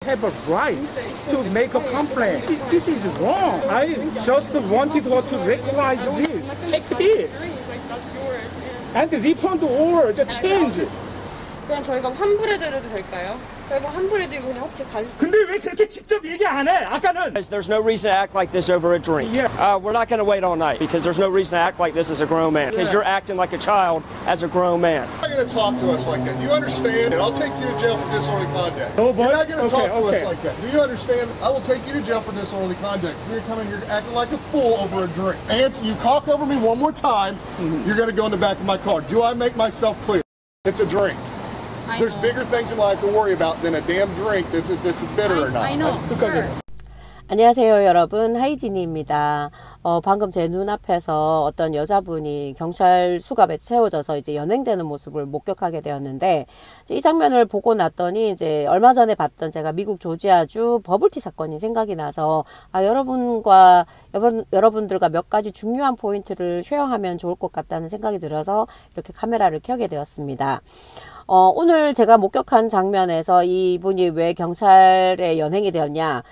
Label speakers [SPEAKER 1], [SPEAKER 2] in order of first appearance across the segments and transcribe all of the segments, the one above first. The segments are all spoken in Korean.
[SPEAKER 1] have a right to make a complaint. This is wrong. I just wanted her to recognize this. Check this. And refund or the change.
[SPEAKER 2] 그냥 저희가 환불해드려도 될까요? 저희가 환불해드리고 그냥 혹시
[SPEAKER 1] 근데 왜 그렇게 직접 얘기 안 해? 아까는.
[SPEAKER 3] There's no reason to act like this over a drink.
[SPEAKER 1] Yeah.
[SPEAKER 3] We're not going to wait all night because there's no reason to act like this as a grown man. Because you're acting like a child as a grown man.
[SPEAKER 4] You're not going to talk to us like that. You understand? And I'll take you to jail for disorderly conduct.
[SPEAKER 1] Oh, boy.
[SPEAKER 4] You're not going to talk to
[SPEAKER 1] Okay.
[SPEAKER 4] us like that. Do you understand? I will take you to jail for disorderly conduct. You're coming here acting like a fool over a drink. And you cock over me one more time, you're going to go in the back of my car. Do I make myself clear? It's a drink. There's bigger things in life to worry about than a damn drink that's bitter or not.
[SPEAKER 2] I know. Sir.
[SPEAKER 5] 안녕하세요 여러분, 하이진이입니다. 방금 제 눈앞에서 어떤 여자분이 경찰 수갑에 채워져서 이제 연행되는 모습을 목격하게 되었는데, 이제 이 장면을 보고 났더니 이제 얼마 전에 봤던 제가 미국 조지아주 버블티 사건이 생각이 나서 여러분들과 몇 가지 중요한 포인트를 쉐어하면 좋을 것 같다는 생각이 들어서 이렇게 카메라를 켜게 되었습니다. 오늘 제가 목격한 장면에서 이분이 왜 경찰에 연행이 되었냐,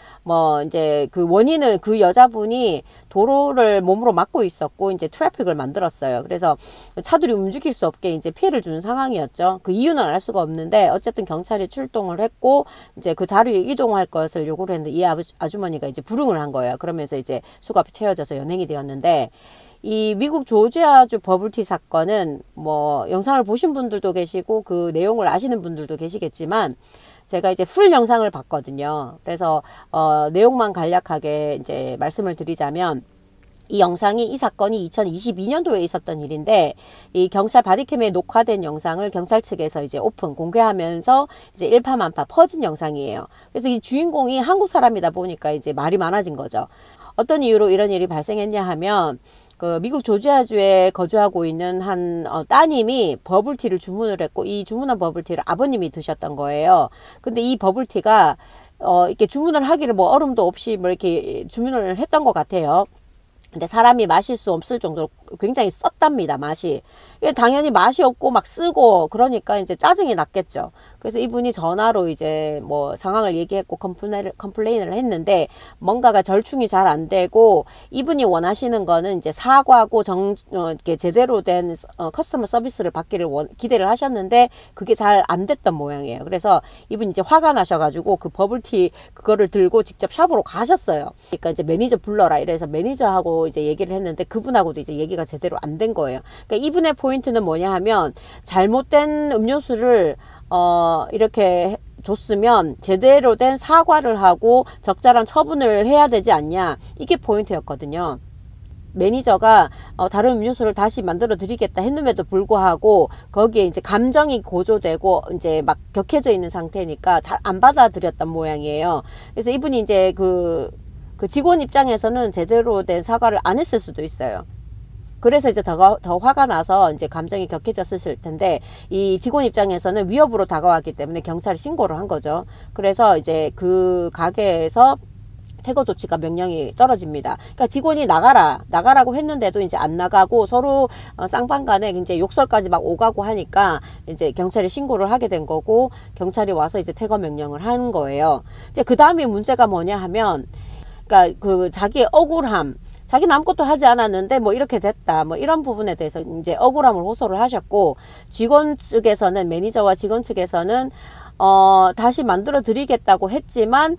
[SPEAKER 5] 이제 그 원인은 그 여자분이 도로를 몸으로 막고 있었고, 이제 트래픽을 만들었어요. 그래서 차들이 움직일 수 없게 이제 피해를 주는 상황이었죠. 그 이유는 알 수가 없는데, 어쨌든 경찰이 출동을 했고, 이제 그 자리에 이동할 것을 요구를 했는데, 이 아주머니가 이제 불응을 한 거예요. 그러면서 이제 수갑이 채워져서 연행이 되었는데, 이 미국 조지아주 버블티 사건은 영상을 보신 분들도 계시고 그 내용을 아시는 분들도 계시겠지만, 제가 이제 풀 영상을 봤거든요. 그래서 내용만 간략하게 이제 말씀을 드리자면, 이 사건이 2022년도에 있었던 일인데, 이 경찰 바디캠에 녹화된 영상을 경찰 측에서 이제 공개하면서 이제 일파만파 퍼진 영상이에요. 그래서 이 주인공이 한국 사람이다 보니까 이제 말이 많아진 거죠. 어떤 이유로 이런 일이 발생했냐 하면, 그 미국 조지아주에 거주하고 있는 한 따님이 버블티를 주문을 했고, 이 주문한 버블티를 아버님이 드셨던 거예요. 근데 이 버블티가 이렇게 주문을 하기를 얼음도 없이 이렇게 주문을 했던 것 같아요. 근데 사람이 마실 수 없을 정도로 굉장히 썼답니다, 맛이. 당연히 맛이 없고 막 쓰고 그러니까 이제 짜증이 났겠죠. 그래서 이분이 전화로 이제 상황을 얘기했고 컴플레인을 했는데, 뭔가가 절충이 잘 안 되고, 이분이 원하시는 거는 이제 사과고 이렇게 제대로 된 커스터머 서비스를 받기를 기대를 하셨는데, 그게 잘 안 됐던 모양이에요. 그래서 이분이 이제 화가 나셔가지고 그 버블티 그거를 들고 직접 샵으로 가셨어요. 그러니까 이제 매니저 불러라 이래서 매니저하고 이제 얘기를 했는데, 그분하고도 이제 얘기가 제대로 안 된 거예요. 그러니까 이분의 포인트는 뭐냐 하면, 잘못된 음료수를 이렇게 줬으면 제대로 된 사과를 하고 적절한 처분을 해야 되지 않냐, 이게 포인트였거든요. 매니저가 다른 음료수를 다시 만들어 드리겠다 했음에도 불구하고 거기에 이제 감정이 고조되고 이제 막 격해져 있는 상태니까 잘 안 받아들였던 모양이에요. 그래서 이분이 이제 그 직원 입장에서는 제대로 된 사과를 안 했을 수도 있어요. 그래서 이제 더 화가 나서 이제 감정이 격해졌을 텐데, 이 직원 입장에서는 위협으로 다가왔기 때문에 경찰에 신고를 한 거죠. 그래서 이제 그 가게에서 퇴거 조치가 명령이 떨어집니다. 그러니까 직원이 나가라고 했는데도 이제 안 나가고 서로 쌍방 간에 이제 욕설까지 막 오가고 하니까 이제 경찰에 신고를 하게 된 거고, 경찰이 와서 이제 퇴거 명령을 한 거예요. 이제 그 다음에 문제가 뭐냐 하면, 그러니까 그 자기의 억울함, 자기는 아무것도 하지 않았는데 이렇게 됐다, 이런 부분에 대해서 이제 억울함을 호소를 하셨고, 직원 측에서는, 매니저와 직원 측에서는 다시 만들어 드리겠다고 했지만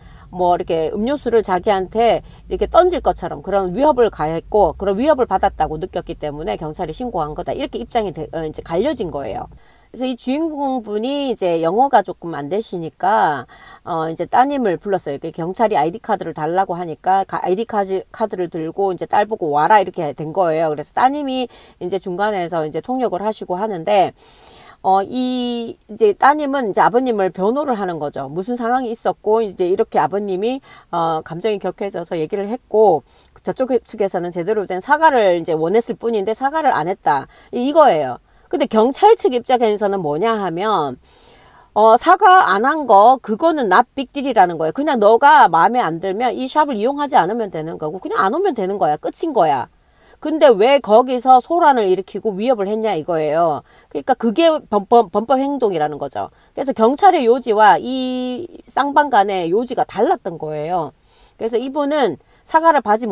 [SPEAKER 5] 이렇게 음료수를 자기한테 이렇게 던질 것처럼 그런 위협을 가했고, 그런 위협을 받았다고 느꼈기 때문에 경찰이 신고한 거다, 이렇게 입장이 이제 갈려진 거예요. 그래서 이 주인공분이 이제 영어가 조금 안 되시니까 이제 따님을 불렀어요. 경찰이 아이디 카드를 달라고 하니까 아이디 카드를 들고 이제 딸 보고 와라 이렇게 된 거예요. 그래서 따님이 이제 중간에서 이제 통역을 하시고 하는데, 이제 따님은 이제 아버님을 변호를 하는 거죠. 무슨 상황이 있었고 이제 이렇게 아버님이 감정이 격해져서 얘기를 했고, 저쪽 측에서는 제대로 된 사과를 이제 원했을 뿐인데 사과를 안 했다, 이거예요. 근데 경찰 측 입장에서는 뭐냐 하면, 사과 안 한 거, 그거는 not big deal이라는 거예요. 그냥 너가 마음에 안 들면 이 샵을 이용하지 않으면 되는 거고, 그냥 안 오면 되는 거야. 끝인 거야. 근데 왜 거기서 소란을 일으키고 위협을 했냐 이거예요. 그러니까 그게 범법 행동이라는 거죠. 그래서 경찰의 요지와 이 쌍방 간의 요지가 달랐던 거예요. 그래서 이분은 사과를 받지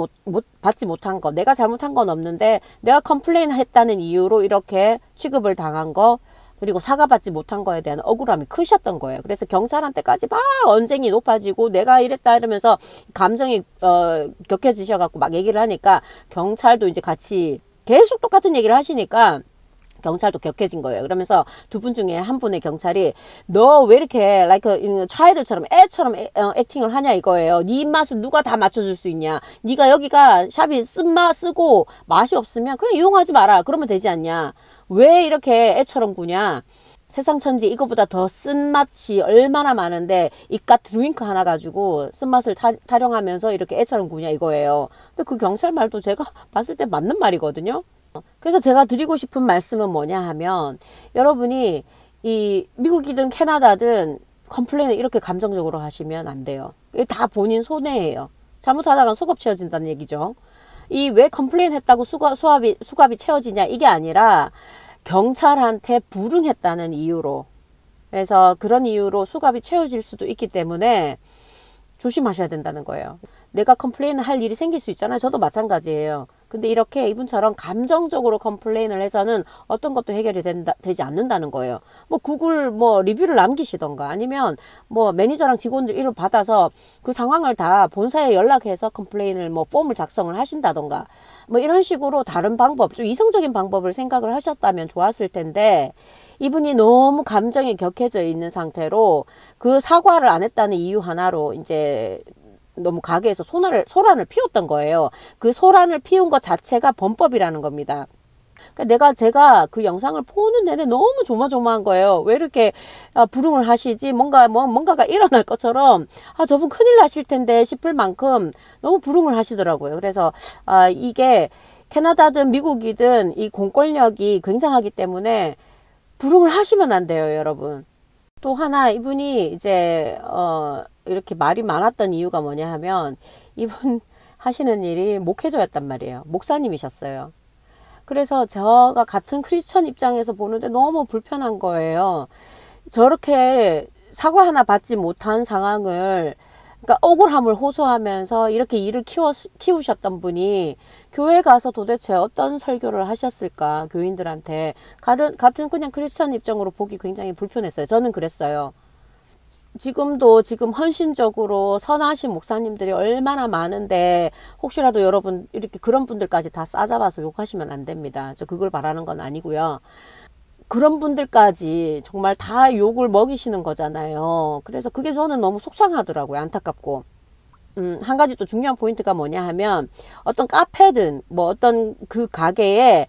[SPEAKER 5] 못한 거, 내가 잘못한 건 없는데 내가 컴플레인 했다는 이유로 이렇게 취급을 당한 거, 그리고 사과받지 못한 거에 대한 억울함이 크셨던 거예요. 그래서 경찰한테까지 막 언쟁이 높아지고 내가 이랬다 이러면서 감정이 격해지셔갖고 막 얘기를 하니까 경찰도 이제 같이 계속 똑같은 얘기를 하시니까 경찰도 격해진 거예요. 그러면서 두 분 중에 한 분의 경찰이 너 왜 이렇게 like 차이들처럼 애처럼 액팅을 하냐 이거예요. 네 입맛을 누가 다 맞춰줄 수 있냐. 네가 여기가 샵이 쓰고 맛이 없으면 그냥 이용하지 마라. 그러면 되지 않냐. 왜 이렇게 애처럼 구냐. 세상 천지 이거보다 더 쓴맛이 얼마나 많은데 이깟 드링크 하나 가지고 쓴맛을 타령하면서 이렇게 애처럼 구냐 이거예요. 근데 그 경찰 말도 제가 봤을 때 맞는 말이거든요. 그래서 제가 드리고 싶은 말씀은 뭐냐 하면 여러분이 이 미국이든 캐나다든 컴플레인을 이렇게 감정적으로 하시면 안 돼요. 이게 다 본인 손해예요. 잘못하다가 수갑 채워진다는 얘기죠. 이 왜 컴플레인 했다고 수갑이 채워지냐 이게 아니라 경찰한테 불응했다는 이유로, 그래서 그런 이유로 수갑이 채워질 수도 있기 때문에 조심하셔야 된다는 거예요. 내가 컴플레인을 할 일이 생길 수 있잖아요. 저도 마찬가지예요. 근데 이렇게 이분처럼 감정적으로 컴플레인을 해서는 어떤 것도 해결이 되지 않는다는 거예요. 뭐 구글 리뷰를 남기시던가 아니면 매니저랑 직원들 일을 받아서 그 상황을 다 본사에 연락해서 컴플레인을 폼을 작성을 하신다던가 이런 식으로 다른 방법, 좀 이성적인 방법을 생각을 하셨다면 좋았을 텐데 이분이 너무 감정이 격해져 있는 상태로 그 사과를 안 했다는 이유 하나로 이제 너무 가게에서 소란을 피웠던 거예요. 그 소란을 피운 것 자체가 범법이라는 겁니다. 그러니까 제가 그 영상을 보는 내내 너무 조마조마한 거예요. 왜 이렇게 불응을 하시지? 뭔가가 일어날 것처럼 저분 큰일 나실 텐데 싶을 만큼 너무 불응을 하시더라고요. 그래서 이게 캐나다든 미국이든 이 공권력이 굉장하기 때문에 불응을 하시면 안 돼요, 여러분. 또 하나 이분이 이제 이렇게 말이 많았던 이유가 뭐냐 하면 이분 하시는 일이 목회자였단 말이에요. 목사님이셨어요. 그래서 제가 같은 크리스천 입장에서 보는데 너무 불편한 거예요. 저렇게 사과 하나 받지 못한 상황을, 그러니까 억울함을 호소하면서 이렇게 일을 키우셨던 분이 교회 가서 도대체 어떤 설교를 하셨을까, 교인들한테. 같은 그냥 크리스천 입장으로 보기 굉장히 불편했어요. 저는 그랬어요. 지금 헌신적으로 선하신 목사님들이 얼마나 많은데 혹시라도 여러분 이렇게 그런 분들까지 다 싸잡아서 욕하시면 안 됩니다. 저 그걸 바라는 건 아니고요. 그런 분들까지 정말 다 욕을 먹이시는 거잖아요. 그래서 그게 저는 너무 속상하더라고요. 안타깝고. 한 가지 또 중요한 포인트가 뭐냐 하면 어떤 카페든 어떤 그 가게에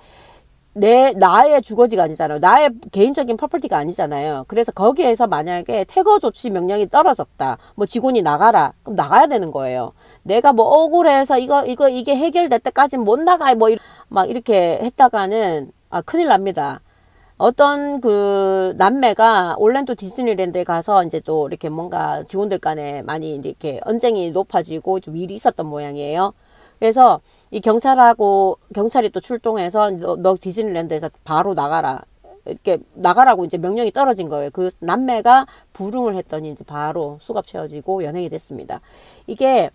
[SPEAKER 5] 나의 주거지가 아니잖아요. 나의 개인적인 프로퍼티가 아니잖아요. 그래서 거기에서 만약에 퇴거 조치 명령이 떨어졌다. 직원이 나가라. 그럼 나가야 되는 거예요. 내가 억울해서 이게 해결될 때까지 못 나가. 막 이렇게 했다가는 큰일 납니다. 어떤 그 남매가 올랜도 디즈니랜드에 가서 이제 또 이렇게 뭔가 직원들 간에 많이 이렇게 언쟁이 높아지고 좀 일이 있었던 모양이에요. 그래서 이 경찰이 또 출동해서 너 디즈니랜드에서 바로 나가라. 이렇게 나가라고 이제 명령이 떨어진 거예요. 그 남매가 불응을 했더니 이제 바로 수갑 채워지고 연행이 됐습니다. 이게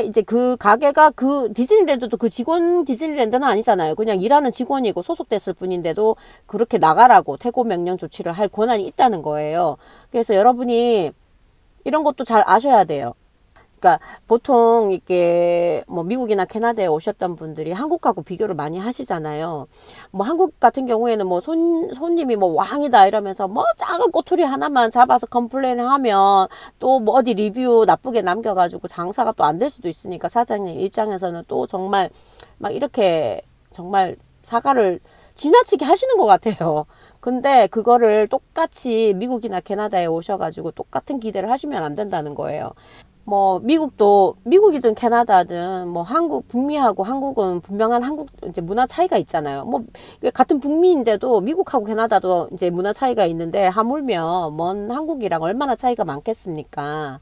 [SPEAKER 5] 이제 그 가게가 그 디즈니랜드도 그 직원 디즈니랜드는 아니잖아요. 그냥 일하는 직원이고 소속됐을 뿐인데도 그렇게 나가라고 퇴고 명령 조치를 할 권한이 있다는 거예요. 그래서 여러분이 이런 것도 잘 아셔야 돼요. 그러니까 보통 이렇게 미국이나 캐나다에 오셨던 분들이 한국하고 비교를 많이 하시잖아요. 한국 같은 경우에는 손님이 왕이다 이러면서 작은 꼬투리 하나만 잡아서 컴플레인하면 또 어디 리뷰 나쁘게 남겨가지고 장사가 또 안 될 수도 있으니까 사장님 입장에서는 또 정말 막 이렇게 정말 사과를 지나치게 하시는 것 같아요. 근데 그거를 똑같이 미국이나 캐나다에 오셔가지고 똑같은 기대를 하시면 안 된다는 거예요. 미국이든 캐나다든 북미하고 한국은 분명한 이제 문화 차이가 있잖아요. 같은 북미인데도 미국하고 캐나다도 이제 문화 차이가 있는데 하물며 먼 한국이랑 얼마나 차이가 많겠습니까?